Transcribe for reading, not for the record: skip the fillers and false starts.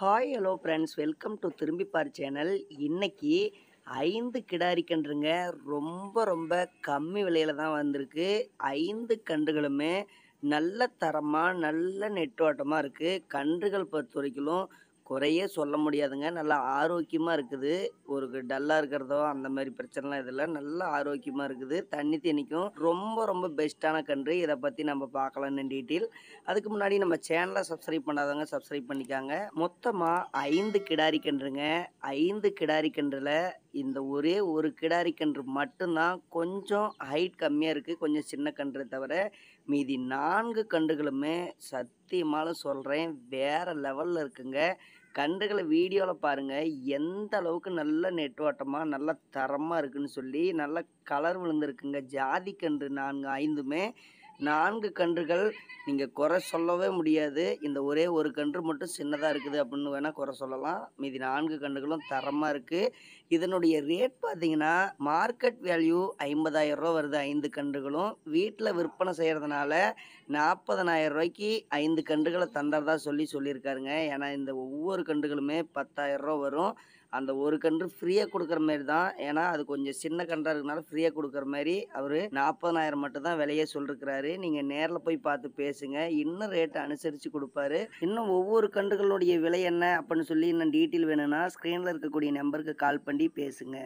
Hi hello friends, welcome to திரும்பி பார் channel. இன்னைக்கு 5 கிடாரி கன்றுங்க ரொம்ப ரொம்ப கம்மி விலையில தான் வந்திருக்கு. 5 கன்றுகளுமே நல்ல தரமா, நல்ல நெட்டோட்டமா இருக்கு. கன்றுகள் பொறுத்தவரைக்கும் குறையே சொல்ல முடியாதுங்க. நல்லா ஆரோக்கியமா இருக்குது. ஒரு டல்லா இருக்கிறதோ அந்த மாரி பிரச்சனைலாம் எதுவும் இல்ல. நல்லா ஆரோக்கியமா இருக்குது. தண்ணி தண்ணிக்கும் ரொம்ப ரொம்ப பெஸ்ட்டான கன்று. இத பத்தி நம்ம பார்க்கலாம் இன் டீட்டெயில். அதுக்கு முன்னாடி நம்ம சேனலை சப்ஸ்கிரைப் பண்ணாதவங்க சப்ஸ்கிரைப் பண்ணிக்காங்க. மொத்தமா 5 கிடாரி கன்றுங்க. 5 கிடாரி கன்றுல இந்த ஒரே ஒரு கிடாரி கன்று மட்டும்தான் கொஞ்சம் ஹைட் கம்மியா இருக்கு. கொஞ்சம் சின்ன கன்று தவிர மீதி 4 கன்றுகளுமே சத்தியமாலும் சொல்றேன் வேற லெவல்ல இருக்குங்க. கன்றுகள வீடியோல பாருங்க. எந்த அளவுக்கு நல்ல நெட்டோட்டமா, நல்ல தரமா இருக்குன்னு சொல்லி, நல்ல கலர் விழுந்திருக்குங்க. ஜாதி கன்று 4 5மே 4 கன்றுகள் நீங்க குறை சொல்லவே முடியாது. இந்த ஒரே ஒரு கன்று மட்டும் சின்னதா இருக்குது அப்படின்னு வேணா குறை சொல்லலாம். மீதி 4 கன்றுகளும் தரமா இருக்கு. இதனுடைய ரேட் பார்த்தீங்கன்னா, மார்க்கெட் வேல்யூ ரூ. 50,000 வருது 5 கன்றுகளும். வீட்ல விற்பனை செய்றதுனால ரூ. 40,000க்கு 5 கன்றுகள தந்தறதா சொல்லியிருக்காருங்க. ஏன்னா, இந்த ஒவ்வொரு கன்றுகளுமே ரூ. 10,000 வரும். அந்த ஒரு கன்று ஃப்ரீயா குடுக்குற மாரி தான். ஏன்னா, அது கொஞ்சம் சின்ன கன்றா இருக்கனால ஃப்ரீயா குடுக்குற மாரி அவரு 40,000 மட்டும் தான் விலையே சொல்லிருக்கிறாரு. நீங்க நேர்ல போய் பார்த்து பேசுங்க. இன்னும் ரேட் அனுசரிச்சு குடுப்பாரு. இன்னும் ஒவ்வொரு கன்றுகளுடைய விலை என்ன அப்படின்னு சொல்லி இன்னும் டீட்டெயில் வேணும்னா, ஸ்க்ரீன்ல இருக்கக்கூடிய நம்பருக்கு கால் பண்ணி பேசுங்க.